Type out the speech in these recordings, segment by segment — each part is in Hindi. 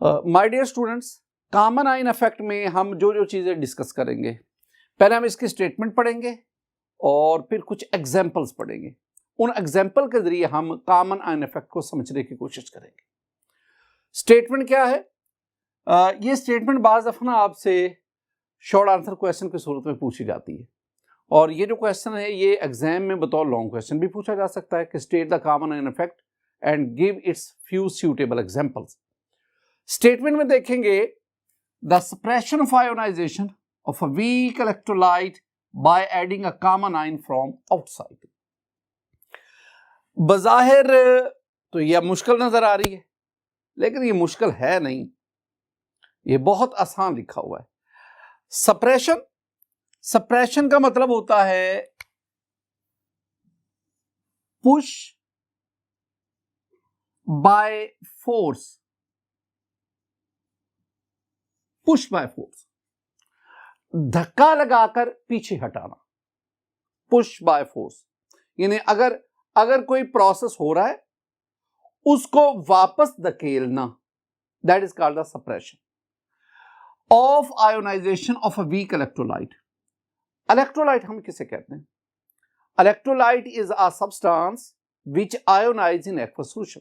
My dear students, common ion effect में हम जो जो चीज़ें डिस्कस करेंगे, पहले हम इसकी स्टेटमेंट पढ़ेंगे और फिर कुछ एग्जाम्पल्स पढ़ेंगे। उन एग्जाम्पल के जरिए हम कॉमन आयन इफेक्ट को समझने की कोशिश करेंगे। स्टेटमेंट क्या है? ये स्टेटमेंट बाज़ दफ़ा ना आपसे शॉर्ट आंसर क्वेश्चन की सूरत में पूछी जाती है, और ये जो क्वेश्चन है ये एग्जाम में बतौर लॉन्ग क्वेश्चन भी पूछा जा सकता है कि state the common ion effect and give its few suitable examples. Statement में देखेंगे the suppression of ionization of a weak electrolyte by adding a common ion from outside. बज़ाहिर तो यह मुश्किल नजर आ रही है, लेकिन ये मुश्किल है नहीं, ये बहुत आसान लिखा हुआ है। सप्रेशन का मतलब होता है push by force, push by force, धक्का लगाकर पीछे हटाना, पुश बाय फोर्स। यानी अगर कोई प्रोसेस हो रहा है उसको वापस धकेलना, that is called the suppression of ionization of a weak electrolyte. Electrolyte हम किसे कहते हैं? Electrolyte is a substance which ionize in aqueous solution.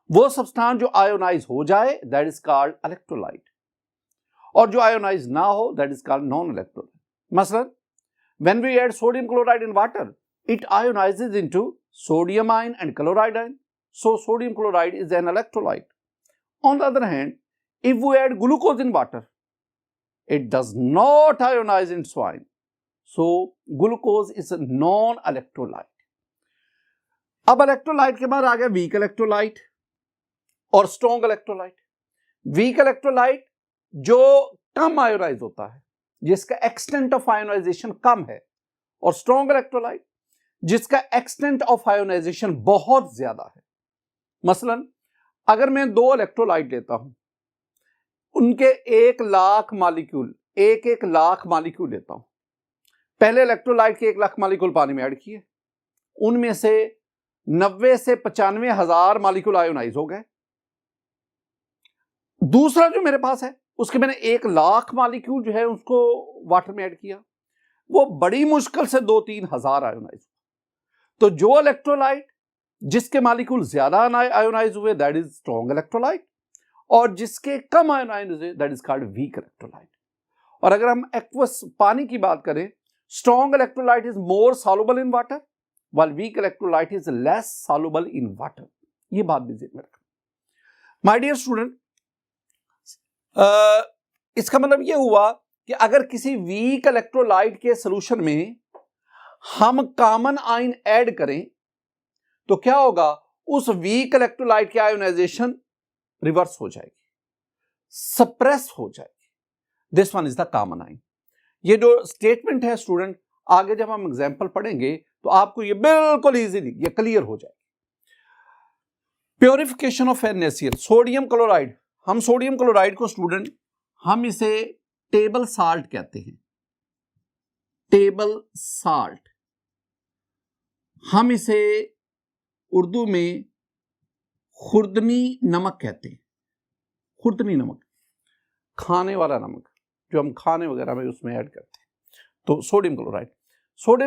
वो सब्सटेंस जो आयोनाइज हो जाए दैट इज कॉल्ड इलेक्ट्रोलाइट, और जो आयोनाइज ना हो that is called non electrolyte. मसलन when we add sodium chloride in water, it ionizes into sodium ion and chloride ion, so sodium chloride is an electrolyte. On the other hand, if we add glucose in water, it does not ionize into ion, so glucose is a non-electrolyte. अब इलेक्ट्रोलाइट के बाद आ गया वीक इलेक्ट्रोलाइट और स्ट्रॉन्ग इलेक्ट्रोलाइट। वीक इलेक्ट्रोलाइट जो कम आयोनाइज होता है, जिसका एक्सटेंट ऑफ आयोनाइजेशन कम है, और स्ट्रॉन्ग इलेक्ट्रोलाइट जिसका एक्सटेंट ऑफ आयोनाइजेशन बहुत ज्यादा है। मसलन अगर मैं 2 इलेक्ट्रोलाइट लेता हूं, उनके 1,00,000 मॉलिक्यूल, एक लाख मॉलिक्यूल लेता हूं। पहले इलेक्ट्रोलाइट के 1,00,000 मॉलिक्यूल पानी में ऐड किए, उनमें से 90 से 95 हजार मॉलिक्यूल आयोनाइज हो गए। दूसरा जो मेरे पास है उसके मैंने 1,00,000 मॉलिक्यूल जो है उसको वाटर में ऐड किया, वो बड़ी मुश्किल से 2-3 हजार आयोनाइज। तो जो इलेक्ट्रोलाइट जिसके मॉलिक्यूल ज्यादा आयोनाइज हुए दैट इज स्ट्रॉन्ग इलेक्ट्रोलाइट, और जिसके कम आयोनाइज हुए that is called weak electrolyte. और अगर हम एक्वस पानी की बात करें, strong electrolyte is more soluble in water while weak electrolyte is less soluble in water. ये बात भी ध्यान रखना। माय डियर स्टूडेंट, इसका मतलब यह हुआ कि अगर किसी वीक इलेक्ट्रोलाइट के सॉल्यूशन में हम कॉमन आयन ऐड करें तो क्या होगा? उस वीक इलेक्ट्रोलाइट की आयोनाइजेशन रिवर्स हो जाएगी, सप्रेस हो जाएगी। This one is the common ion. ये जो स्टेटमेंट है स्टूडेंट, आगे जब हम एग्जांपल पढ़ेंगे तो आपको ये बिल्कुल इजीली ये क्लियर हो जाएगी। Purification of NaCl, sodium chloride. हम सोडियम क्लोराइड को स्टूडेंट हम इसे टेबल साल्ट कहते हैं, टेबल साल्ट। हम इसे उर्दू में खुर्दनी नमक कहते हैं, खुर्दनी नमक, खाने वाला नमक जो हम खाने वगैरह में उसमें ऐड करते हैं। तो सोडियम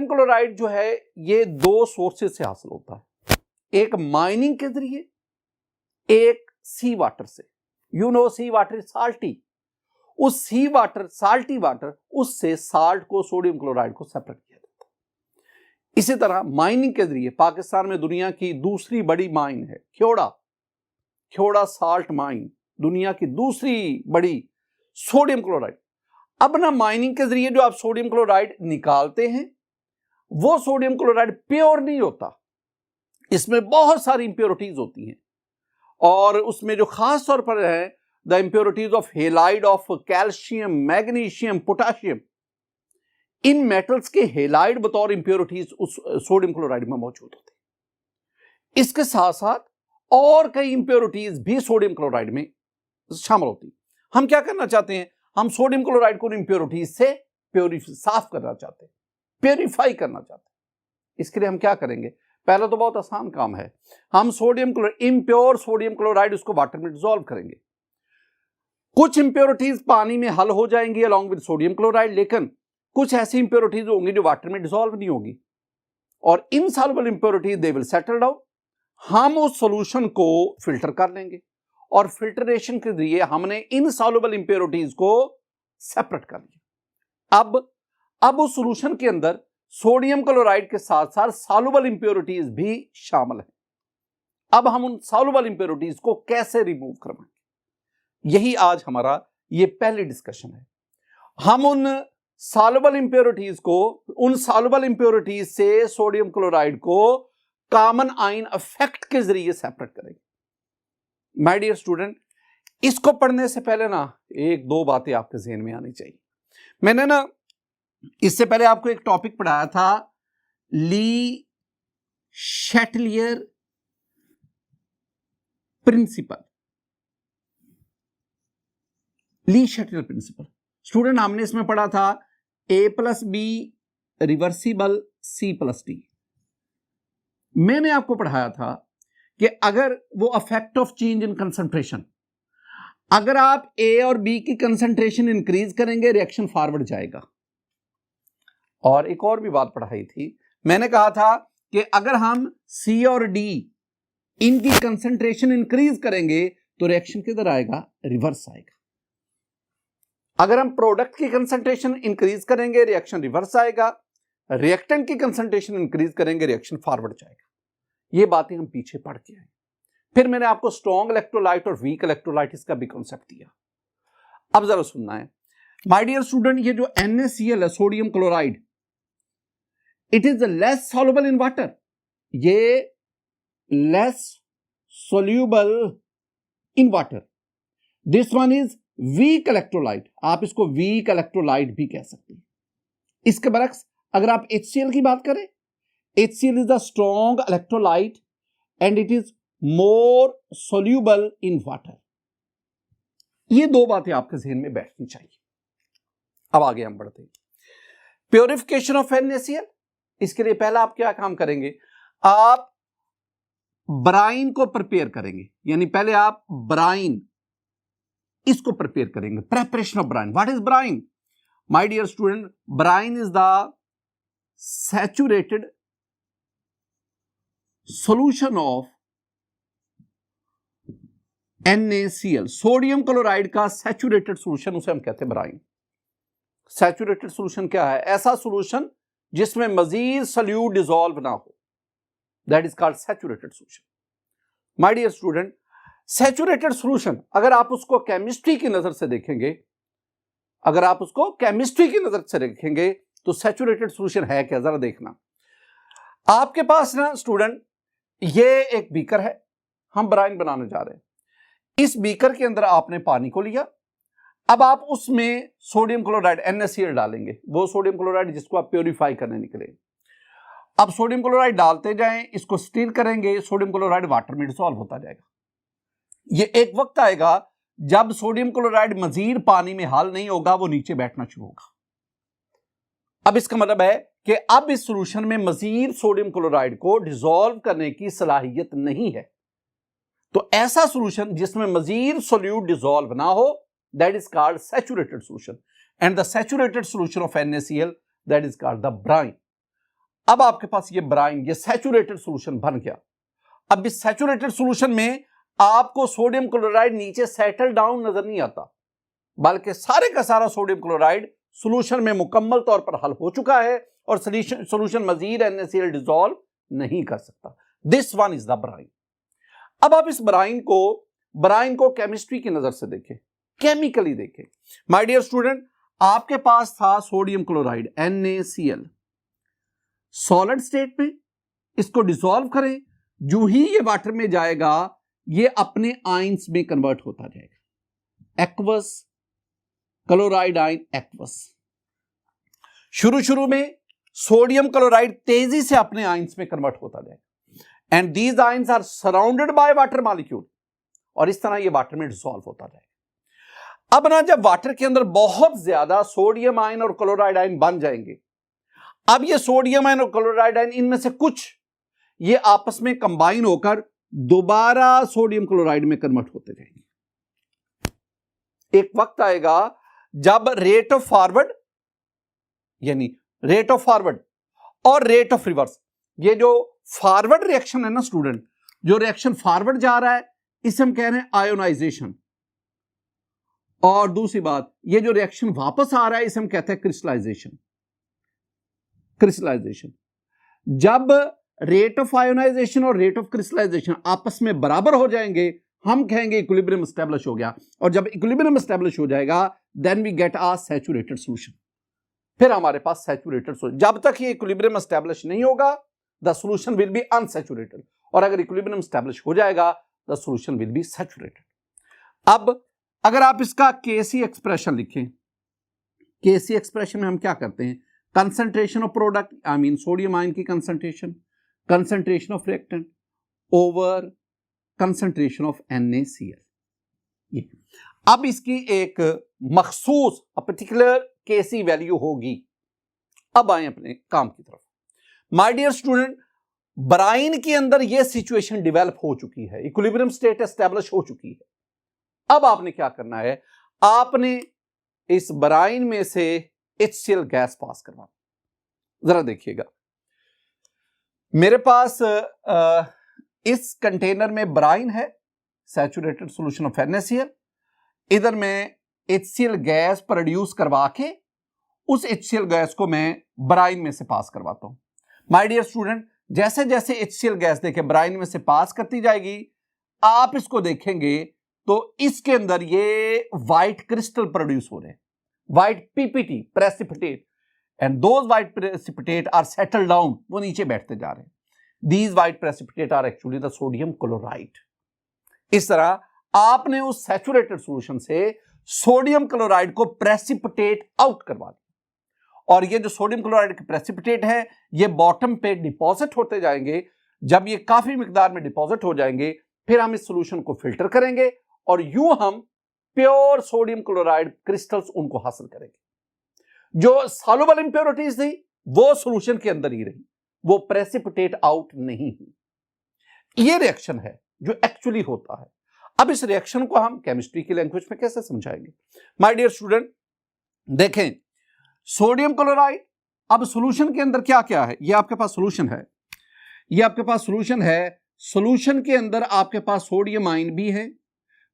क्लोराइड जो है ये 2 सोर्सेज से हासिल होता है, एक माइनिंग के जरिए, एक सी वाटर से। You know sea water is salty, उस सी वाटर, साल्टी वाटर, उससे साल्ट को, सोडियम क्लोराइड को सेपरेट किया जाता है। इसी तरह माइनिंग के जरिए पाकिस्तान में दुनिया की दूसरी बड़ी माइन है ख्योड़ा साल्ट माइन, दुनिया की दूसरी बड़ी सोडियम क्लोराइड। अब ना माइनिंग के जरिए जो आप सोडियम क्लोराइड निकालते हैं वो सोडियम क्लोराइड प्योर नहीं होता, इसमें बहुत सारी इंप्योरिटीज होती हैं, और उसमें जो खास तौर पर है the impurities of halide of calcium, magnesium, potassium. In metals के हेलाइड बतौर इंप्योरिटीज उस सोडियम क्लोराइड में मौजूद होते हैं। इसके साथ साथ और कई इंप्योरिटीज भी सोडियम क्लोराइड में शामिल होती। हम क्या करना चाहते हैं? हम सोडियम क्लोराइड को इंप्योरिटीज से साफ करना चाहते हैं, प्योरीफाई करना चाहते हैं। इसके लिए हम क्या करेंगे? पहला तो बहुत आसान काम है, हम sodium chloride, impure sodium chloride उसको वाटर में डिसॉल्व करेंगे। कुछ इंप्योरिटीज पानी में हल हो जाएंगी अलॉन्ग विद सोडियम क्लोराइड, लेकिन कुछ ऐसी इंप्योरिटीज होंगी जो वाटर में डिसॉल्व नहीं होगी, और insoluble impurities they will settle down. हम उस सॉल्यूशन को फिल्टर कर लेंगे और फिल्टरेशन के जरिए हमने इनसॉल्युबल इंप्योरिटीज को सेपरेट कर लिया। अब उस सॉल्यूशन के अंदर सोडियम क्लोराइड के साथ साथ सॉल्युबल इंप्योरिटीज भी शामिल हैं। अब हम उन सॉल्युबल इंप्योरिटीज को कैसे रिमूव करवाएंगे, यही आज हमारा ये पहली डिस्कशन है। हम उन सॉल्युबल इंप्योरिटीज से सोडियम क्लोराइड को कॉमन आयन इफेक्ट के जरिए सेपरेट करेंगे। माय डियर स्टूडेंट, इसको पढ़ने से पहले ना एक दो बातें आपके ज़हन में आनी चाहिए। मैंने ना इससे पहले आपको एक टॉपिक पढ़ाया था, ली शैटलियर प्रिंसिपल। ली शैटलियर प्रिंसिपल स्टूडेंट, हमने इसमें पढ़ा था A+B रिवर्सिबल C+D। मैंने आपको पढ़ाया था कि अगर वो effect of change in concentration, अगर आप A और B की कंसंट्रेशन इंक्रीज करेंगे रिएक्शन फॉरवर्ड जाएगा। और एक और भी बात पढ़ाई थी, मैंने कहा था कि अगर हम C और D इनकी कंसंट्रेशन इंक्रीज करेंगे तो रिएक्शन किधर आएगा, रिवर्स आएगा। अगर हम प्रोडक्ट की कंसंट्रेशन इंक्रीज करेंगे रिएक्शन रिवर्स आएगा, रिएक्टेंट की कंसंट्रेशन इंक्रीज करेंगे रिएक्शन फॉरवर्ड जाएगा। ये बातें हम पीछे पढ़ के आए। फिर मैंने आपको स्ट्रॉन्ग इलेक्ट्रोलाइट और वीक इलेक्ट्रोलाइट इसका भी कॉन्सेप्ट दिया। अब जरा सुनना है माय डियर स्टूडेंट, ये जो NaCl है sodium chloride, it is less soluble in water. ये less soluble in water. This one is weak electrolyte, आप इसको वीक इलेक्ट्रोलाइट भी कह सकते हैं। इसके बरक्स अगर आप HCl की बात करें, HCl is the strong electrolyte and it is more soluble in water। ये दो बातें आपके जहन में बैठनी चाहिए। अब आगे हम बढ़ते हैं। प्योरिफिकेशन ऑफ NaCl, इसके लिए पहला आप क्या काम करेंगे, आप ब्राइन को प्रिपेयर करेंगे, यानी पहले आप ब्राइन इसको प्रिपेयर करेंगे। Preparation of brine, what is brine my dear student? Brine is the saturated solution of NaCl। Sodium chloride का सैचुरेटेड सॉल्यूशन, उसे हम कहते हैं ब्राइन। सैचुरेटेड सॉल्यूशन क्या है? ऐसा सॉल्यूशन जिसमें मजीद सॉल्यूट डिसॉल्व ना हो, that is called saturated solution. My dear student, saturated solution अगर आप उसको केमिस्ट्री की नजर से देखेंगे, अगर आप उसको केमिस्ट्री की नजर से देखेंगे तो सैचुरेटेड सॉल्यूशन है क्या, जरा देखना। आपके पास ना स्टूडेंट ये एक बीकर है, हम ब्राइन बनाने जा रहे हैं। इस बीकर के अंदर आपने पानी को लिया, अब आप उसमें सोडियम क्लोराइड NaCl डालेंगे, वो सोडियम क्लोराइड जिसको आप प्योरीफाई करने निकले। अब सोडियम क्लोराइड डालते जाएं, इसको स्टीर करेंगे, सोडियम क्लोराइड वाटर में डिसॉल्व होता जाएगा। ये एक वक्त आएगा जब सोडियम क्लोराइड मजीद पानी में हाल नहीं होगा, वो नीचे बैठना शुरू होगा। अब इसका मतलब है कि अब इस सॉल्यूशन में मजीद सोडियम क्लोराइड को डिसॉल्व करने की सलाहियत नहीं है। तो ऐसा सॉल्यूशन जिसमें मजीद सोल्यूट डिसॉल्व ना हो, that is called saturated solution, and the saturated solution of NaCl that is called the Bryan. अब आपके पास ये ब्राइन, ये सैचुरेटेड सॉल्यूशन बन गया। अब इस सैचुरेटेड सॉल्यूशन में आपको सोडियम क्लोराइड नीचे सेटल डाउन नजर नहीं आता, बल्कि सारे का सारा सोडियम क्लोराइड सॉल्यूशन में मुकम्मल तौर पर हल हो चुका है और सॉल्यूशन मजीद NaCl डिसॉल्व नहीं कर सकता। This one is the Bryan. अब आप इस ब्राइन को केमिस्ट्री की नजर से देखें, केमिकली देखें। माय डियर स्टूडेंट, आपके पास था sodium chloride NaCl solid state में, इसको डिसॉल्व करें, जो ही ये वाटर में जाएगा ये अपने आयंस में कन्वर्ट होता जाएगा। Aqueous chloride ion aqueous. शुरू में सोडियम क्लोराइड तेजी से अपने आयंस में कन्वर्ट होता जाएगा, and these ions are surrounded by water molecule, और इस तरह ये वाटर में डिसॉल्व होता जाएगा। अब ना जब वाटर के अंदर बहुत ज्यादा सोडियम आयन और क्लोराइड आयन बन जाएंगे, अब ये सोडियम आयन और क्लोराइड आयन इनमें से कुछ ये आपस में कंबाइन होकर दोबारा सोडियम क्लोराइड में कन्वर्ट होते जाएंगे। एक वक्त आएगा जब रेट ऑफ फॉरवर्ड, यानी रेट ऑफ फॉरवर्ड और रेट ऑफ रिवर्स, ये जो फॉरवर्ड रिएक्शन है ना स्टूडेंट, जो रिएक्शन फॉरवर्ड जा रहा है इसे हम कह रहे हैं आयोनाइजेशन, और दूसरी बात ये जो रिएक्शन वापस आ रहा है इसे हम कहते हैं क्रिस्टलाइजेशन। क्रिस्टलाइजेशन जब रेट ऑफ आयोनाइजेशन और रेट ऑफ क्रिस्टलाइजेशन आपस में बराबर हो जाएंगे हम कहेंगे इक्विलिब्रियम एस्टैब्लिश हो गया, और जब इक्विलिब्रियम एस्टैब्लिश हो जाएगा then we get a saturated solution. फिर हमारे पास सैचुरेटेड सॉल्यूशन, जब तक ये इक्विलिब्रियम एस्टैब्लिश नहीं होगा the solution will be unsaturated, और अगर इक्विलिब्रियम एस्टैब्लिश हो जाएगा the solution will be saturated. अब अगर आप इसका केसी एक्सप्रेशन लिखें, केसी एक्सप्रेशन में हम क्या करते हैं, concentration of product I mean sodium ion की concentration, concentration of reactant over concentration of NaCl। अब इसकी एक मखसूस पर्टिकुलर केसी वैल्यू होगी। अब आए अपने काम की तरफ। माय डियर स्टूडेंट, ब्राइन के अंदर यह सिचुएशन डेवलप हो चुकी है, इक्विलिब्रियम स्टेट एस्टैब्लिश हो चुकी है। अब आपने क्या करना है, आपने इस ब्राइन में से HCl गैस पास करवाना। जरा देखिएगा, मेरे पास इस कंटेनर में ब्राइन है, सैचुरेटेड सॉल्यूशन ऑफ NaCl, इधर मैं HCl गैस प्रोड्यूस करवा के उस HCl गैस को मैं ब्राइन में से पास करवाता हूं। माय डियर स्टूडेंट, जैसे जैसे HCl गैस देखे ब्राइन में से पास करती जाएगी, आप इसको देखेंगे तो इसके अंदर ये व्हाइट क्रिस्टल प्रोड्यूस हो रहे हैं, white PPT precipitate, and those white precipitate are settle down, वो नीचे बैठते जा रहे हैं। These white precipitate are actually the sodium chloride. इस तरह आपने उस सैचुरेटेड सॉल्यूशन से सोडियम क्लोराइड को प्रेसिपिटेट आउट करवा दिया, और ये जो सोडियम क्लोराइड के प्रेसिपिटेट है ये बॉटम पे डिपॉजिट होते जाएंगे। जब ये काफी मिकदार में डिपॉजिट हो जाएंगे फिर हम इस सॉल्यूशन को फिल्टर करेंगे और यूं हम प्योर सोडियम क्लोराइड क्रिस्टल्स उनको हासिल करेंगे। जो सॉल्युबल इंप्योरिटीज थी वो सॉल्यूशन के अंदर ही रही, वो प्रेसिपिटेट आउट नहीं हुई। ये रिएक्शन है जो एक्चुअली होता है। अब इस रिएक्शन को हम केमिस्ट्री की लैंग्वेज में कैसे समझाएंगे? माय डियर स्टूडेंट, देखें सोडियम क्लोराइड, अब सॉल्यूशन के अंदर क्या क्या है, ये आपके पास सॉल्यूशन है, ये आपके पास सॉल्यूशन है। सॉल्यूशन के अंदर आपके पास सोडियम आयन भी है,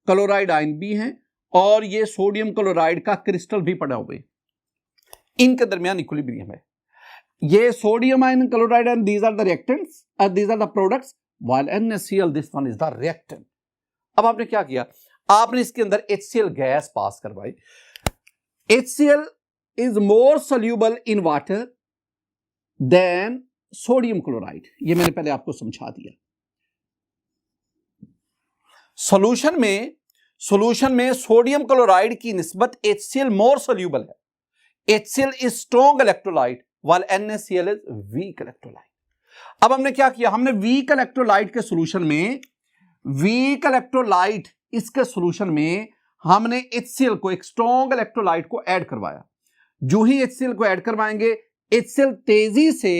क्लोराइड आयन भी है, और ये सोडियम क्लोराइड का क्रिस्टल भी पड़ा हुआ है, इनके दरमियान इक्विलिब्रियम है। ये sodium ion chloride and these are the reactants and these are the products, while NaCl this one is the reactant. अब आपने क्या किया, आपने इसके अंदर HCl गैस पास करवाई। HCl is more soluble in water than sodium chloride, ये मैंने पहले आपको समझा दिया। सॉल्यूशन में सोडियम क्लोराइड की निस्बत HCl मोर सोल्यूबल है। HCl is strong electrolyte while NaCl is weak electrolyte। अब हमने क्या किया, हमने वीक इलेक्ट्रोलाइट के सॉल्यूशन में, वीक इलेक्ट्रोलाइट इसके सॉल्यूशन में हमने HCl को, एक स्ट्रॉन्ग इलेक्ट्रोलाइट को ऐड करवाया। जो ही HCl को ऐड करवाएंगे HCl तेजी से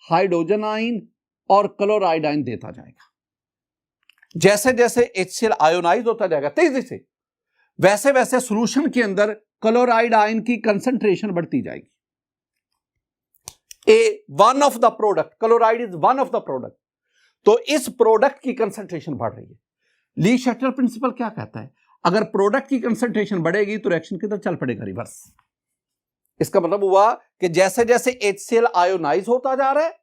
हाइड्रोजन आयन और क्लोराइड आयन देता जाएगा। जैसे जैसे HCl आयोनाइज होता जाएगा तेजी से, वैसे वैसे सॉल्यूशन के अंदर क्लोराइड आयन की कंसंट्रेशन बढ़ती जाएगी। One of the product, chloride is one of the product, तो इस प्रोडक्ट की कंसंट्रेशन बढ़ रही है। ली शटर प्रिंसिपल क्या कहता है, अगर प्रोडक्ट की कंसंट्रेशन बढ़ेगी तो रिएक्शन किधर चल पड़ेगा, रिवर्स। इसका मतलब हुआ कि जैसे जैसे HCl आयोनाइज होता जा रहा है,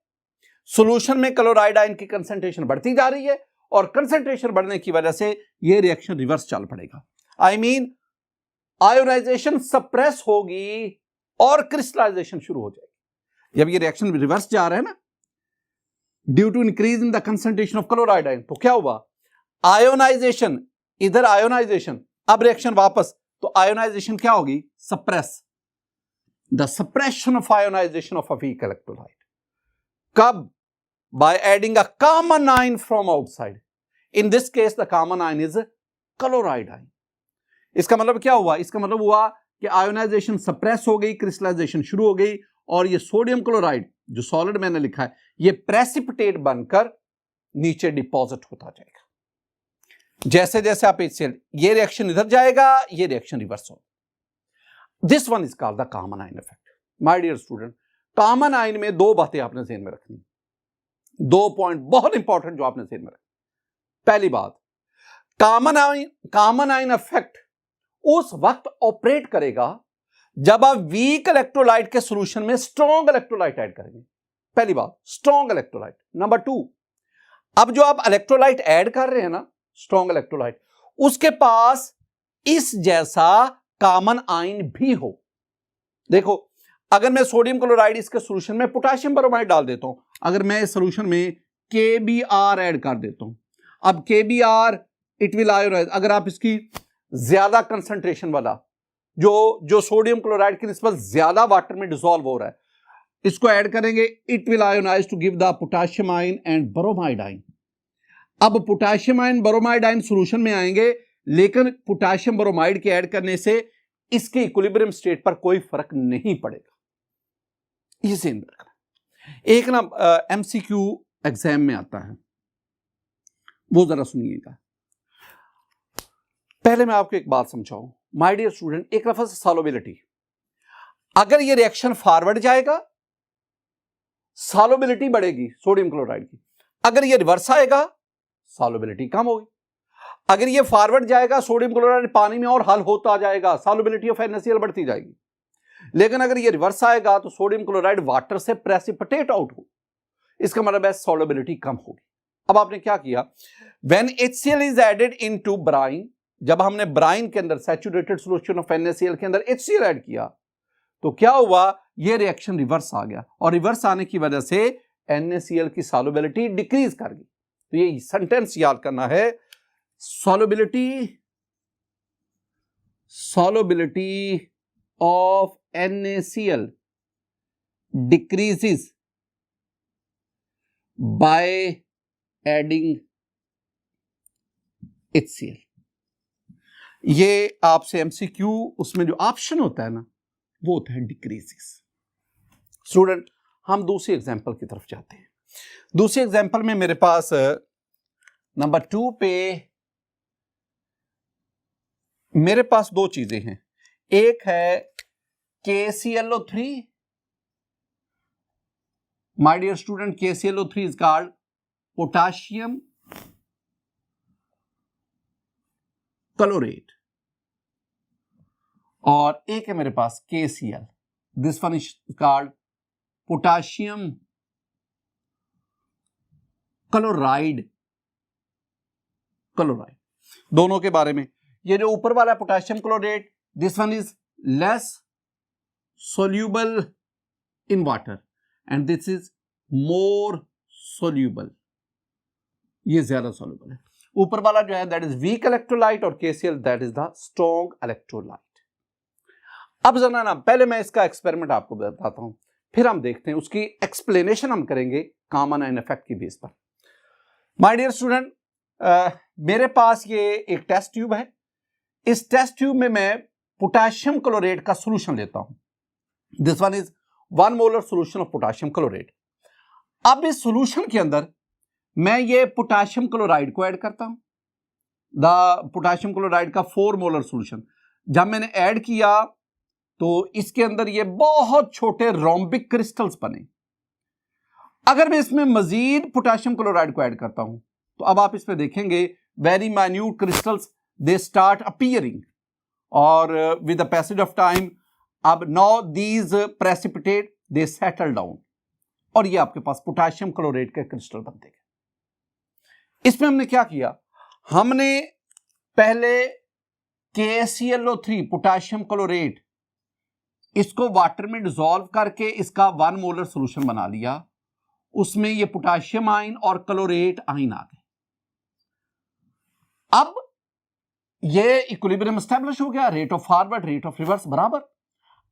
सॉल्यूशन में क्लोराइड आयन की कंसंट्रेशन बढ़ती जा रही है, और कंसंट्रेशन बढ़ने की वजह से यह रिएक्शन रिवर्स चल पड़ेगा। आई मीन आयोनाइजेशन सप्रेस होगी और क्रिस्टलाइजेशन शुरू हो जाएगी। जब ये रिएक्शन रिवर्स जा रहा है ना, due to increase in the concentration of chloride ion, तो क्या हुआ, आयोनाइजेशन, इधर आयोनाइजेशन, अब रिएक्शन वापस, तो आयोनाइजेशन क्या होगी, suppress, the suppression of ionization of a weak electrolyte. कब, by adding a common ion from outside, in this case the common ion is chloride ion. इसका मतलब क्या हुआ, इसका मतलब हुआ कि आयोनाइजेशन सप्रेस हो गई, क्रिस्टलाइजेशन शुरू हो गई, और ये सोडियम क्लोराइड जो सॉलिड मैंने लिखा है ये प्रेसिपिटेट बनकर नीचे डिपॉजिट होता जाएगा। जैसे जैसे आप HCl, ये रिएक्शन इधर जाएगा, ये रिएक्शन रिवर्स हो। This one is called the common ion effect. My dear student, common ion में दो बातें आपने ध्यान में रखनी, दो पॉइंट बहुत इंपॉर्टेंट जो आपने ध्यान में रखनी। पहली बात, कॉमन आयन इफेक्ट उस वक्त ऑपरेट करेगा जब आप वीक इलेक्ट्रोलाइट के सॉल्यूशन में स्ट्रॉन्ग इलेक्ट्रोलाइट ऐड करेंगे। पहली बात, स्ट्रॉन्ग इलेक्ट्रोलाइट। नंबर टू, अब जो आप इलेक्ट्रोलाइट ऐड कर रहे हैं ना, स्ट्रॉन्ग इलेक्ट्रोलाइट, उसके पास इस जैसा कॉमन आयन भी हो। देखो, अगर मैं सोडियम क्लोराइड इसके सॉल्यूशन में पोटेशियम ब्रोमाइड डाल देता हूं, अगर मैं इस सॉल्यूशन में KBr ऐड कर देता हूं, अब KBr इट विल आयोनाइज, अगर आप इसकी ज्यादा कंसंट्रेशन वाला जो सोडियम क्लोराइड की निस्बत ज्यादा वाटर में डिसॉल्व हो रहा है, इसको ऐड करेंगे, it will ionize to give the potassium ion and bromide ion. अब potassium ion bromide ion solution में आएंगे, लेकिन पोटेशियम ब्रोमाइड के ऐड करने से इसके इक्विलिब्रियम स्टेट पर कोई फर्क नहीं पड़ेगा। ये ध्यान रखना। एक ना MCQ एग्जाम में आता है, वो जरा सुनिएगा। पहले मैं आपको एक बात समझाऊं, माय डियर स्टूडेंट, एक लफ्ज सॉल्युबिलिटी। अगर ये रिएक्शन फॉरवर्ड जाएगा, सॉल्युबिलिटी बढ़ेगी सोडियम क्लोराइड की। अगर ये रिवर्स आएगा, सॉल्युबिलिटी कम होगी। अगर ये फॉरवर्ड जाएगा, सोडियम क्लोराइड पानी में और हल होता जाएगा, सॉल्युबिलिटी ऑफ NaCl बढ़ती जाएगी। लेकिन अगर ये रिवर्स आएगा तो सोडियम क्लोराइड वाटर से प्रेसिपिटेट आउट हो, इसका मतलब है सॉल्युबिलिटी कम होगी। अब आपने क्या किया, when HCl is added into brine, जब हमने ब्राइन के अंदर सैचुरेटेड सॉल्यूशन ऑफ NaCl के अंदर HCl ऐड किया, तो क्या हुआ, ये रिएक्शन रिवर्स आ गया, और रिवर्स आने की वजह से NaCl की सॉल्युबिलिटी डिक्रीज कर गई। तो ये सेंटेंस याद करना है, solubility of NaCl decreases by adding HCl। ये आपसे MCQ उसमें जो ऑप्शन होता है ना, वो होता है डिक्रीजेस। स्टूडेंट, हम दूसरी एग्जांपल की तरफ जाते हैं। दूसरी एग्जांपल में मेरे पास नंबर 2 पे मेरे पास दो चीजें हैं। एक है KClO3, my dear student, KClO3 is called potassium chlorate, और एक है मेरे पास KCl, this one is called potassium chloride. दोनों के बारे में, ये जो ऊपर वाला potassium chlorate, this one is less soluble in water and this is more soluble, ये ज्यादा soluble है। ऊपर वाला जो है that is weak electrolyte और KCl that is the strong electrolyte। अब जरा ना, पहले मैं इसका एक्सपेरिमेंट आपको बताता हूं, फिर हम देखते हैं उसकी एक्सप्लेनेशन हम करेंगे कॉमन आयन इफेक्ट की बेस पर। माय डियर स्टूडेंट, मेरे पास ये एक टेस्ट ट्यूब है। इस टेस्ट ट्यूब में मैं पोटेशियम क्लोरेट का सॉल्यूशन लेता हूं। This one is 1 molar solution of potassium chlorate. अब इस सॉल्यूशन के अंदर मैं ये पोटेशियम क्लोराइड को ऐड करता हूं, द पोटेशियम क्लोराइड का 4 मोलर सॉल्यूशन। जब मैंने ऐड किया तो इसके अंदर ये बहुत छोटे रोम्बिक क्रिस्टल्स बने। अगर मैं इसमें मजीद पोटेशियम क्लोराइड को ऐड करता हूं तो अब आप इसमें देखेंगे very minute crystals they start appearing, और with the passage of time अब now these precipitate they settle down, और ये आपके पास पोटेशियम क्लोरेट के क्रिस्टल बनते गए। इसमें हमने क्या किया, हमने पहले KClO3 पोटेशियम क्लोरेट इसको वाटर में डिसॉल्व करके इसका 1 मोलर सॉल्यूशन बना लिया। उसमें ये पोटेशियम आयन और क्लोरेट आयन आ गए। अब ये इक्विलिब्रियम एस्टैब्लिश हो गया, rate of forward rate of reverse बराबर।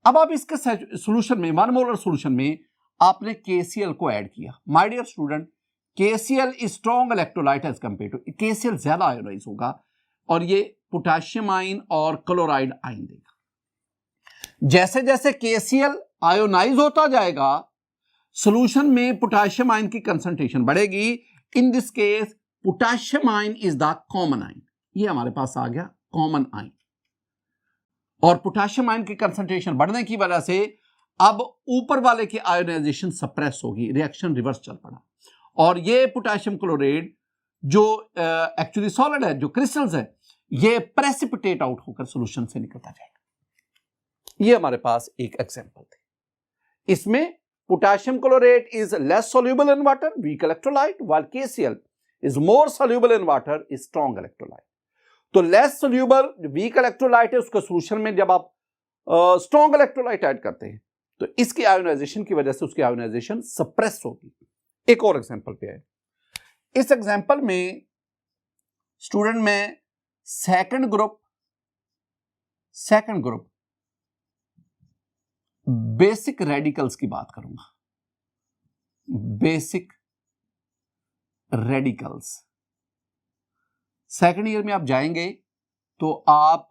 अब आप इसके सॉल्यूशन में 1 मोलर सॉल्यूशन में आपने KCl को ऐड किया। My dear student, KCl is strong electrolyte as compare to, KCl ज्यादा आयोनाइज होगा और ये पोटेशियम आयन और क्लोराइड आयन देगा। जैसे जैसे KCl आयोनाइज होता जाएगा, सॉल्यूशन में पोटेशियम आयन की कंसंट्रेशन बढ़ेगी। इन this case potassium ion is the common ion. ये हमारे पास आ गया कॉमन आयन। और पोटेशियम आयन की कंसंट्रेशन बढ़ने की वजह से अब ऊपर वाले की आयोनाइजेशन सप्रेस होगी, रिएक्शन रिवर्स चल पड़ा, और ये पोटेशियम क्लोराइड जो एक्चुअली सॉलिड है, जो क्रिस्टल्स है, ये प्रेसिपिटेट आउट होकर सॉल्यूशन से निकलता जाएगा। ये हमारे पास एक एग्जांपल थी। इसमें potassium chloride is less soluble in water, weak electrolyte, while KCl is more soluble in water, is strong electrolyte. तो लेस सॉल्युबल वीक इलेक्ट्रोलाइट है, उसके सॉल्यूशन में जब आप स्ट्रॉन्ग इलेक्ट्रोलाइट ऐड करते हैं तो इसकी आयोनाइजेशन की वजह से उसकी आयोनाइजेशन सप्रेस होगी। एक और एग्जांपल पे है। इस एग्जांपल में स्टूडेंट में सेकंड ग्रुप बेसिक रेडिकल्स की बात करूंगा। बेसिक रेडिकल्स सेकंड ईयर में आप जाएंगे तो आप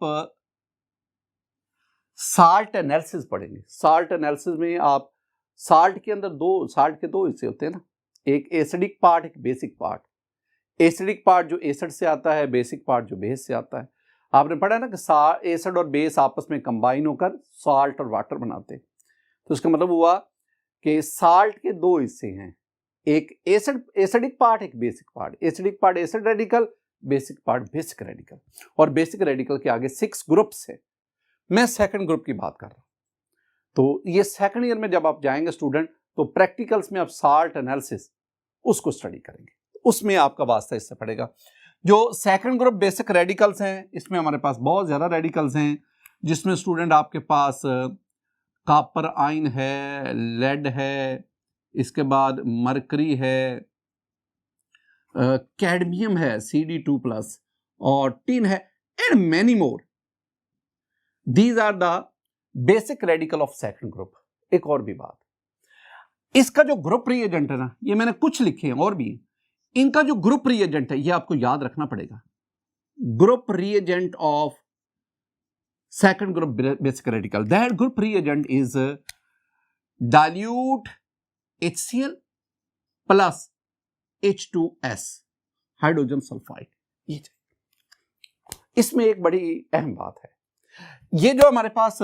साल्ट एनालिसिस पढ़ेंगे। साल्ट एनालिसिस में आप साल्ट के अंदर साल्ट के दो हिस्से होते हैं ना, एक एसिडिक पार्ट, एक बेसिक पार्ट। एसिडिक पार्ट जो एसिड से आता है, बेसिक पार्ट जो बेस से आता है। आपने पढ़ा है ना कि एसिड और बेस आपस में कंबाइन होकर साल्ट और वाटर बनाते हैं। तो इसका मतलब हुआ कि साल्ट के दो हिस्से हैं, एक एसिडिक पार्ट, एक basic part. Acidic part acid radical, basic part basic radical. और बेसिक रेडिकल के आगे 6 ग्रुप्स है। मैं सेकंड ग्रुप की बात कर रहा हूं। तो ये सेकंड ईयर में जब आप जाएंगे स्टूडेंट, तो प्रैक्टिकल्स में आप साल्ट एनालिसिस उसको स्टडी करेंगे, उसमें आपका वास्ता इससे पड़ेगा। जो सेकंड ग्रुप बेसिक रेडिकल्स हैं, इसमें हमारे पास बहुत ज्यादा रेडिकल्स हैं, जिसमें स्टूडेंट आपके पास कॉपर आयन है, लेड है, इसके बाद मरकरी है, कैडमियम है Cd2+, और टिन है, and many more. These are the basic radical of second group. एक और भी बात, इसका जो ग्रुप रिएजेंट है ना, ये मैंने कुछ लिखे हैं और भी, इनका जो ग्रुप रिएजेंट है ये आपको याद रखना पड़ेगा। Group reagent of second group basic radical, that group reagent is dilute HCl plus H2S, hydrogen sulphide. ये इसमें एक बड़ी अहम बात है, ये जो हमारे पास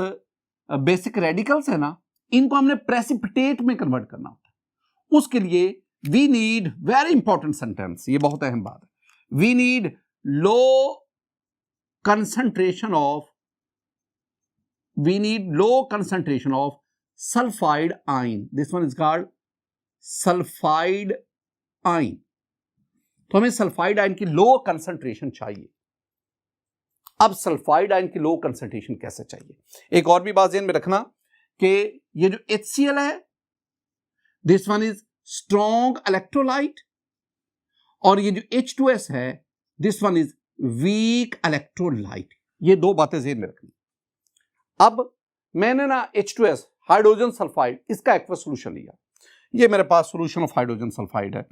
बेसिक रेडिकल्स है ना, इनको हमने प्रेसिपिटेट में कन्वर्ट करना होता है। उसके लिए we need, very important sentence, ये बहुत अहम बात है, we need low concentration of sulphide ion. This one is called sulphide ion. तो हमें सल्फाइड आयन की लो कंसंट्रेशन चाहिए। अब सल्फाइड आयन की लो कंसंट्रेशन कैसे चाहिए? एक और भी बात ध्यान में रखना कि ये जो HCl है, this one is strong electrolyte, और ये जो H2S है, this one is weak electrolyte. ये दो बातें ध्यान में रखनी। अब मैंने ना H2S, हाइड्रोजन सल्फाइड, इसका एक्वस सॉल्यूशन लिया। ये मेरे पास सॉल्यूशन ऑफ हाइड्रोजन सल्फाइड है,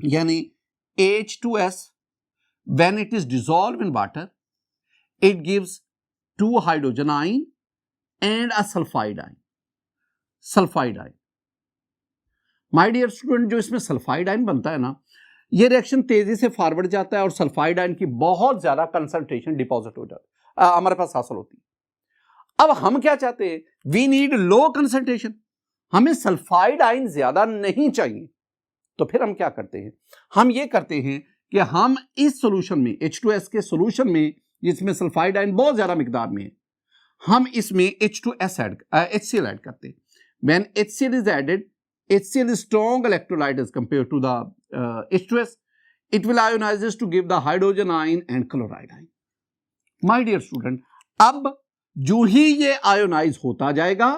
यानी H2S when it is dissolved in water, it gives 2 hydrogen ion and a sulfide ion. My dear student, जो इसमें सल्फाइड आयन बनता है ना, ये रिएक्शन तेजी से फॉरवर्ड जाता है और सल्फाइड आयन की बहुत ज्यादा कंसंट्रेशन डिपॉजिट हो जाती है, हमारे पास हासिल होती है। अब हम क्या चाहते हैं? वी नीड लो कंसंट्रेशन, हमें सल्फाइड आयन ज्यादा नहीं चाहिए। तो फिर हम क्या करते हैं? हम ये करते हैं कि हम इस सॉल्यूशन में, H2S के सॉल्यूशन में, जिसमें सल्फाइड आयन बहुत ज्यादा मिकदार में है, हम इसमें HCl ऐड करते हैं। When HCl is added, HCl is strong electrolyte as compared to the H2S. It will ionize to give the hydrogen ion and chloride ion. My dear student, अब जो ही ये आयोनाइज होता जाएगा,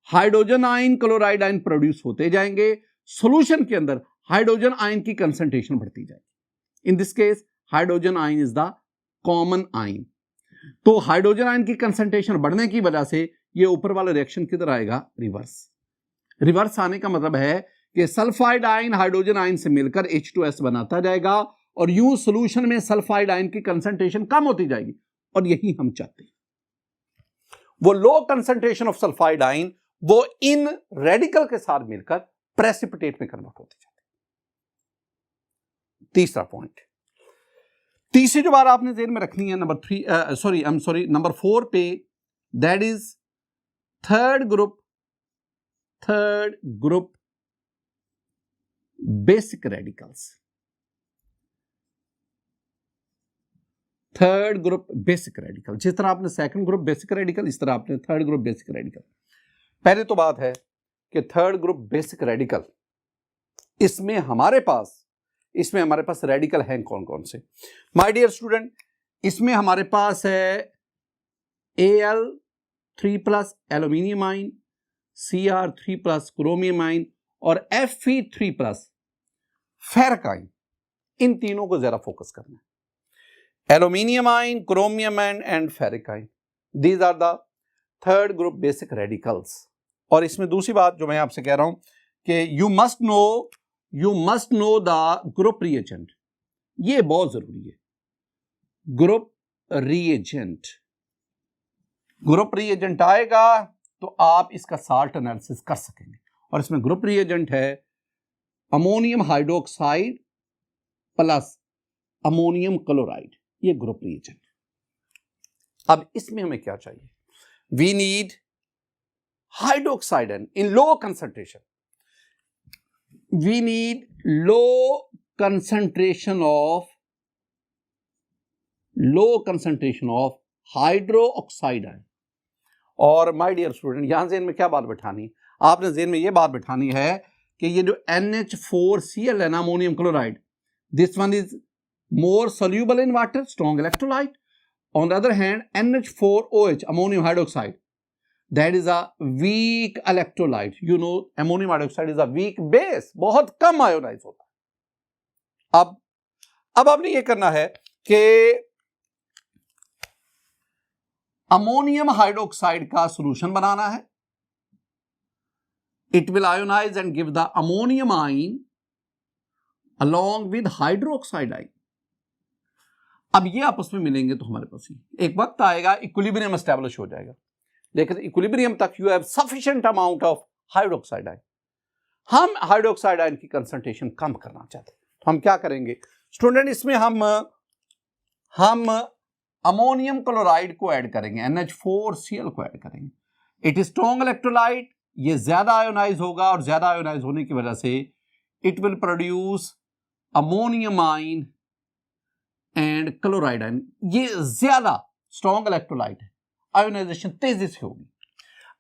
hydrogen ion, chloride ion produce होते जाएंगे, सॉल्यूशन के अंदर हाइड्रोजन आयन की कंसंट्रेशन बढ़ती जाएगी। इन this case hydrogen ion is the common ion. तो हाइड्रोजन आयन की कंसंट्रेशन बढ़ने की वजह से ये ऊपर वाला रिएक्शन किधर आएगा? रिवर्स आने का मतलब है कि सल्फाइड आयन हाइड्रोजन आयन से मिलकर H2S बनाता जाएगा, और यूं सॉल्यूशन में सल्फाइड आयन की कंसंट्रेशन कम होती जाएगी, और यही हम चाहते हैं। वो लो कंसंट्रेशन ऑफ सल्फाइड आयन वो इन रेडिकल के साथ मिलकर प्रेसिपिटेट में कन्वर्ट होती जाती है। तीसरा पॉइंट, तीसरी जो बात आपने ज़हन में रखनी है नंबर 4 पे, that is third group basic radicals. Third group basic radical, जिस तरह आपने सेकंड ग्रुप बेसिक रेडिकल, इस तरह आपने थर्ड ग्रुप बेसिक रेडिकल। पहले तो बात है कि थर्ड ग्रुप बेसिक रेडिकल, इसमें हमारे पास रेडिकल हैं कौन कौन से। माय डियर स्टूडेंट, इसमें हमारे पास है Al3+ एल्यूमिनियम आइन, Cr3+ क्रोमियम आइन और Fe3+ फेरिक आइन। इन तीनों को जरा फोकस करना है। Aluminium ion, chromium ion and ferric ion, these are the third group basic radicals. और इसमें दूसरी बात जो मैं आपसे कह रहा हूं कि you must know the group reagent. ये बहुत जरूरी है। ग्रुप रिएजेंट आएगा तो आप इसका साल्ट एनालिसिस कर सकेंगे। और इसमें ग्रुप रिएजेंट है ammonium hydroxide plus ammonium chloride, ये ग्रुप रिएजेंट। अब इसमें हमें क्या चाहिए? We need hydroxide in low concentration. We need low concentration of hydroxide ion. और माय डियर स्टूडेंट, यहां जेन में क्या बात बैठानी, आपने जेन में यह बात बैठानी है कि ये जो NH4Cl है ना, ammonium chloride, this one is more soluble in water, strong electrolyte. On the other hand, NH4OH, ammonium hydroxide, that is a weak electrolyte. You know, ammonium hydroxide is a weak base, बहुत कम आयोनाइज होता है। अब आपने ये करना है कि अमोनियम हाइड्रोक्साइड का सॉल्यूशन बनाना है। It will ionize and give the ammonium ion along with hydroxide ion. अब ये आपस में मिलेंगे तो हमारे पास ही एक वक्त आएगा इक्विलिब्रियम एस्टैब्लिश हो जाएगा, लेकिन इक्विलिब्रियम तक you have sufficient amount of hydroxide ion. हम हाइड्रोक्साइड आयन की कंसंट्रेशन कम करना चाहते हैं, तो हम क्या करेंगे स्टूडेंट, इसमें हम अमोनियम क्लोराइड को ऐड करेंगे, NH4Cl को ऐड करेंगे। इट इज स्ट्रॉन्ग इलेक्ट्रोलाइट, ये ज्यादा आयोनाइज होगा और ज्यादा आयोनाइज होने की वजह से it will produce ammonium ion and chloride ion. ये ज्यादा स्ट्रॉन्ग इलेक्ट्रोलाइट है, आयोनाइजेशन तेजी से होगी।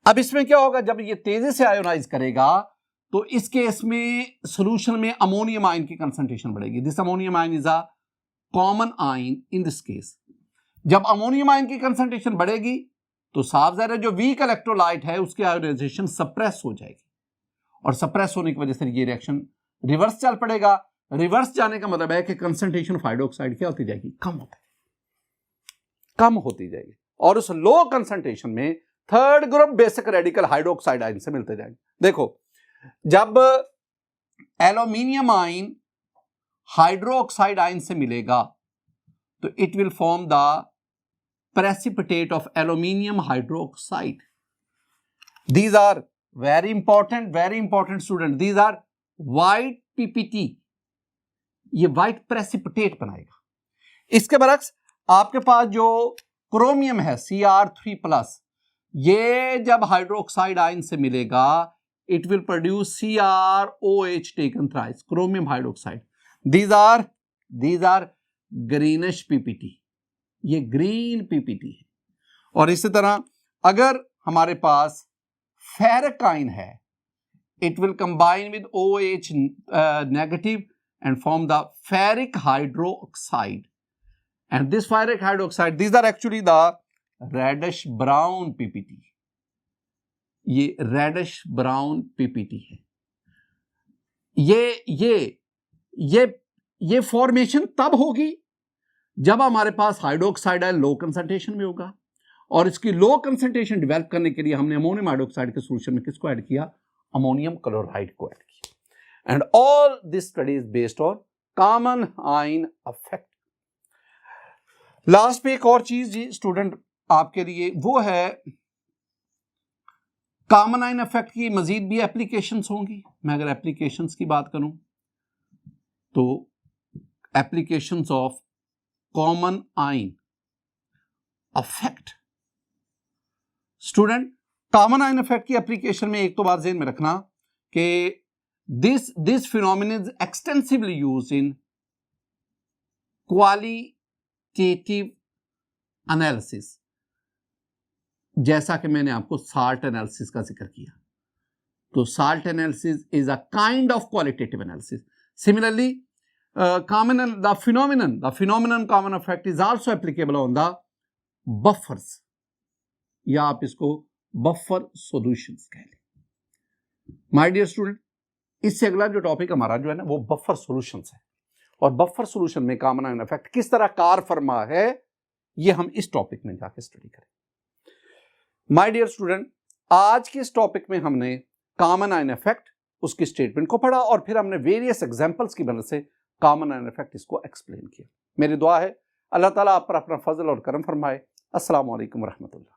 अब इसमें क्या होगा, जब ये तेजी से आयोनाइज करेगा तो इस केस में सॉल्यूशन में अमोनियम आयन की कंसंट्रेशन बढ़ेगी। This ammonium ion is a common ion in this case. जब अमोनियम आयन की कंसंट्रेशन बढ़ेगी तो साफ ज़ाहिर है जो वीक इलेक्ट्रोलाइट है उसकी आयोनाइजेशन सप्रेस हो जाएगी, और सप्रेस होने की वजह से ये रिएक्शन रिवर्स चल पड़ेगा। रिवर्स जाने का मतलब है कि कंसंट्रेशन ऑफ हाइड्रोक्साइड क्या होती जाएगी, कम होती जाएगी, और उस लो कंसंट्रेशन में third group basic radical hydroxide ion से मिलते जाएंगे। देखो, जब एल्यूमिनियम आयन हाइड्रोक्साइड आयन से मिलेगा तो it will form the precipitate of aluminium hydroxide. These are very important student. These are white PPT. ये white precipitate बनाएगा। इसके बरक्स आपके पास जो क्रोमियम है Cr3+, ये जब हाइड्रोक्साइड आयन से मिलेगा it will produce CrOH taken thrice, chromium hydroxide. These are greenish PPT. ये ग्रीन पीपीटी है। और इसी तरह अगर हमारे पास फेरिक आयन है, it will combine with OH negative and form the ferric hydroxide, and this ferric hydroxide, these are actually the reddish brown PPT. ये रेडिश ब्राउन पीपीटी है। ये फॉर्मेशन तब होगी जब हमारे पास हाइड्रोक्साइड आयन लो कंसंट्रेशन में होगा, और इसकी लो कंसंट्रेशन डेवलप करने के लिए हमने अमोनियम हाइड्रोक्साइड के सॉल्यूशन में किसको ऐड किया, अमोनियम क्लोराइड को ऐड किया। And all this study is based on common ion effect. Last पे एक और चीज जी स्टूडेंट आपके लिए, वो है कॉमन आयन इफेक्ट की मजीद भी एप्लीकेशंस होंगी। मैं अगर एप्लीकेशंस की बात करूं तो एप्लीकेशंस ऑफ कॉमन आइन इफेक्ट। स्टूडेंट, कॉमन आइन इफेक्ट की एप्लीकेशन में एक तो बात ज़हन में रखना कि this phenomena is extensively used in qualitative analysis, जैसा कि मैंने आपको साल्ट एनालिसिस का जिक्र किया। तो salt analysis is a kind of qualitative analysis. Similarly the phenomenon common effect is also applicable on the buffers, या आप इसको बफर सॉल्यूशंस कह लें। माय डियर स्टूडेंट, इससे अगला जो टॉपिक हमारा जो है ना वो बफर सॉल्यूशंस है, और बफर सॉल्यूशन में कॉमन आइन इफेक्ट किस तरह कार फरमा है ये हम इस टॉपिक में जाके स्टडी करें। माय डियर स्टूडेंट, आज के इस टॉपिक में हमने कॉमन आइन इफेक्ट, उसकी स्टेटमेंट को पढ़ा, और फिर हमने वेरियस एग्जांपल्स की मदद से कॉमन आइन इफेक्ट इसको एक्सप्लेन किया। मेरी दुआ है अल्लाह ताला आप पर अपना फजल और करम फरमाए। अस्सलाम वालेकुम रहमतुल्लाह।